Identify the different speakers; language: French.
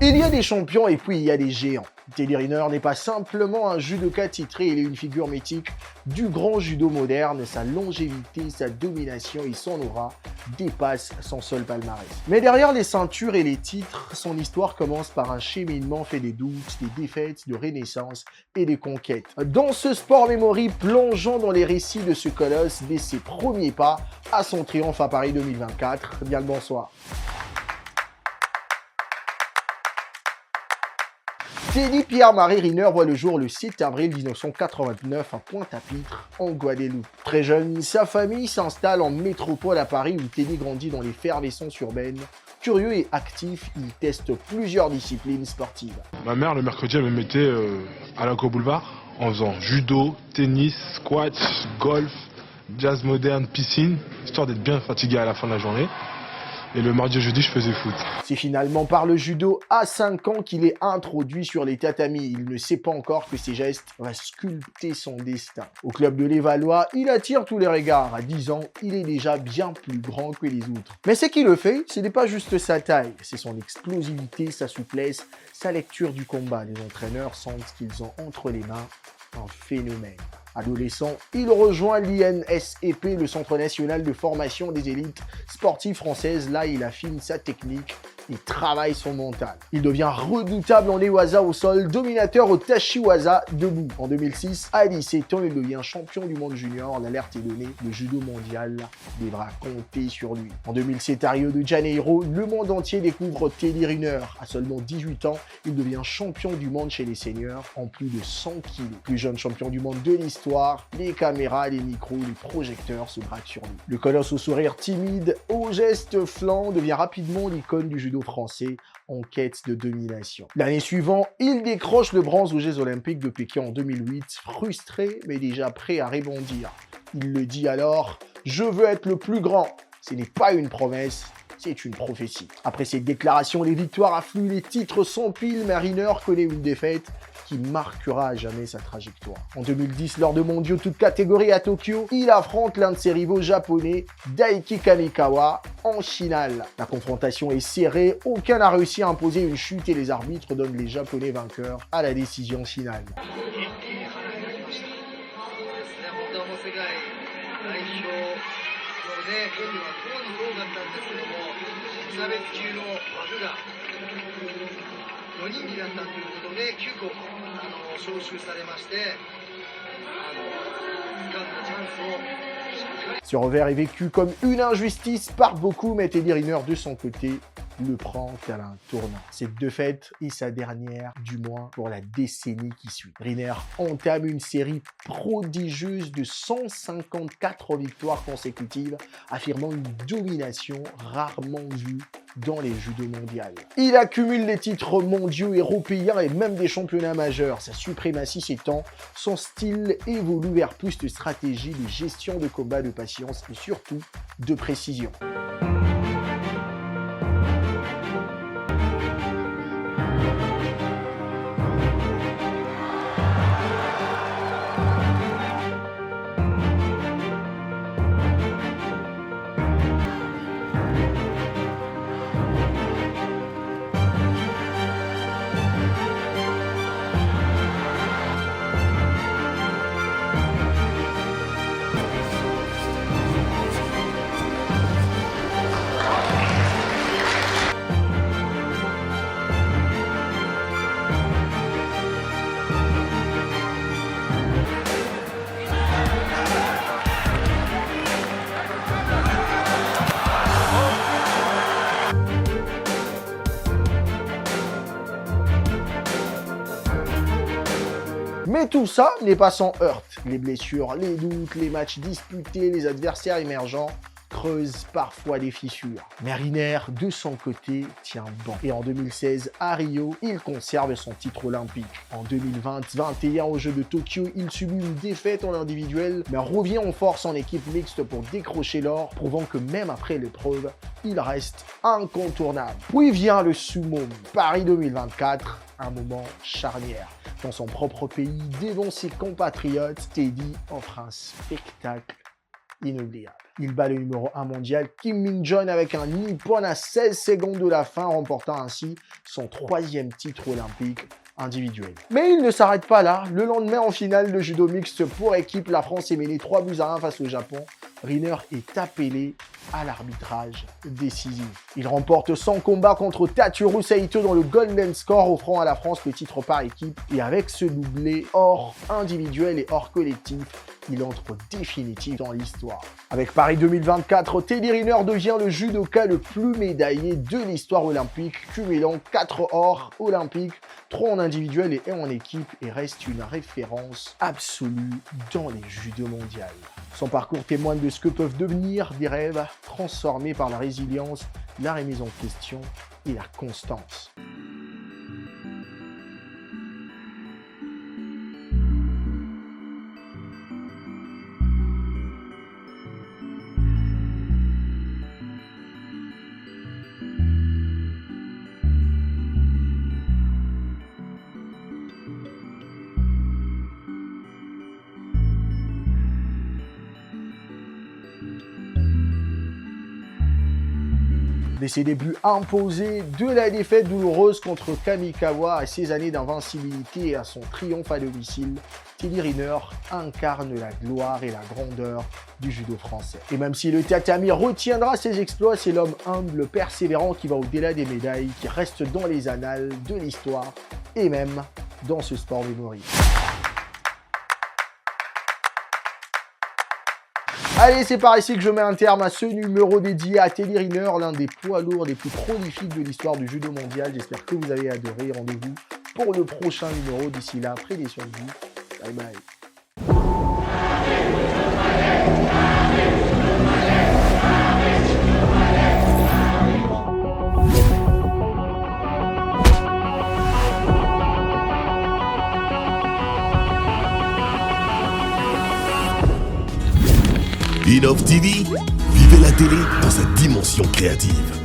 Speaker 1: Il y a des champions et puis il y a des géants. Teddy Riner n'est pas simplement un judoka titré, il est une figure mythique du grand judo moderne. Sa longévité, sa domination et son aura dépassent son seul palmarès. Mais derrière les ceintures et les titres, son histoire commence par un cheminement fait des doutes, des défaites, de renaissance et des conquêtes. Dans ce sport memory, plongeons dans les récits de ce colosse dès ses premiers pas à son triomphe à Paris 2024. Bien le bonsoir. Teddy Pierre-Marie Riner voit le jour le 7 avril 1989 à Pointe-à-Pitre, en Guadeloupe. Très jeune, sa famille s'installe en métropole à Paris où Teddy grandit dans l'effervescence urbaine. Curieux et actif, il teste plusieurs disciplines sportives.
Speaker 2: Ma mère, le mercredi, elle me mettait à l'Agro-Boulevard en faisant judo, tennis, squash, golf, jazz moderne, piscine, histoire d'être bien fatigué à la fin de la journée. Et le mardi et jeudi, je faisais foot.
Speaker 1: C'est finalement par le judo à 5 ans qu'il est introduit sur les tatamis. Il ne sait pas encore que ses gestes vont sculpter son destin. Au club de Levallois, il attire tous les regards. À 10 ans, il est déjà bien plus grand que les autres. Mais ce qui le fait, ce n'est pas juste sa taille. C'est son explosivité, sa souplesse, sa lecture du combat. Les entraîneurs sentent qu'ils ont entre les mains un phénomène. Adolescent, il rejoint l'INSEP, le Centre national de formation des élites sportives françaises. Là, il affine sa technique et travaille son mental. Il devient redoutable en Newaza au sol, dominateur au Tashiwaza debout. En 2006, à 17 ans, il devient champion du monde junior. L'alerte est donnée, le judo mondial devra compter sur lui. En 2007, à Rio de Janeiro, le monde entier découvre Teddy Riner. À seulement 18 ans, il devient champion du monde chez les seniors en plus de 100 kg. Plus jeune champion du monde de l'histoire, les caméras, les micros, les projecteurs se braquent sur lui. Le colosse au sourire timide, aux gestes flancs, devient rapidement l'icône du judo français en quête de domination. L'année suivante, il décroche le bronze aux Jeux Olympiques de Pékin en 2008, frustré mais déjà prêt à rebondir. Il le dit alors, « Je veux être le plus grand ». Ce n'est pas une promesse, c'est une prophétie. Après cette déclaration, les victoires affluent, les titres s'empilent, mais Riner connaît une défaite qui marquera à jamais sa trajectoire. En 2010, lors de mondiaux toutes catégories à Tokyo, il affronte l'un de ses rivaux japonais, Daiki Kamikawa, en finale. La confrontation est serrée, aucun n'a réussi à imposer une chute et les arbitres donnent les japonais vainqueurs à la décision finale. Ce revers est vécu comme une injustice par beaucoup, mais Teddy Riner, de son côté, le prend tel un tournant. Cette défaite est sa dernière, du moins pour la décennie qui suit. Riner entame une série prodigieuse de 154 victoires consécutives, affirmant une domination rarement vue dans les judo mondiales. Il accumule les titres mondiaux, européens et même des championnats majeurs. Sa suprématie s'étend, son style évolue vers plus de stratégie, de gestion de combat, de patience et surtout de précision. Mais tout ça n'est pas sans heurts. Les blessures, les doutes, les matchs disputés, les adversaires émergents creusent parfois des fissures. Mais Riner, de son côté, tient bon. Et en 2016, à Rio, il conserve son titre olympique. En 2020-21, aux Jeux de Tokyo, il subit une défaite en individuel, mais revient en force en équipe mixte pour décrocher l'or, prouvant que même après l'épreuve, il reste incontournable. Puis vient le sumo, Paris 2024, un moment charnière. Dans son propre pays, devant ses compatriotes, Teddy offre un spectacle inoubliable. Il bat le numéro 1 mondial Kim Min-jeon avec un Nippon à 16 secondes de la fin, remportant ainsi son 3e titre olympique individuel. Mais il ne s'arrête pas là. Le lendemain, en finale de judo mixte pour équipe, la France est menée 3-1 face au Japon. Riner est appelé à l'arbitrage décisif. Il remporte son combat contre Tatsuro Saito dans le Golden Score, offrant à la France le titre par équipe. Et avec ce doublé hors individuel et hors collectif, il entre définitivement dans l'histoire. Avec Paris 2024, Teddy Riner devient le judoka le plus médaillé de l'histoire olympique, cumulant 4 or olympiques, 3 en individuel et 1 en équipe, et reste une référence absolue dans les judo mondiales. Son parcours témoigne de ce que peuvent devenir des rêves transformés par la résilience, la remise en question et la constance. Dès ses débuts imposés, de la défaite douloureuse contre Kamikawa à ses années d'invincibilité et à son triomphe à domicile, Teddy Riner incarne la gloire et la grandeur du judo français. Et même si le tatami retiendra ses exploits, c'est l'homme humble, persévérant qui va au-delà des médailles, qui reste dans les annales de l'histoire et même dans ce sport mémorial. Allez, c'est par ici que je mets un terme à ce numéro dédié à Teddy Riner, l'un des poids lourds les plus prolifiques de l'histoire du judo mondial. J'espère que vous avez adoré. Rendez-vous pour le prochain numéro. D'ici là, prenez soin de vous. Bye bye.
Speaker 3: Innov TV, vivez la télé dans sa dimension créative.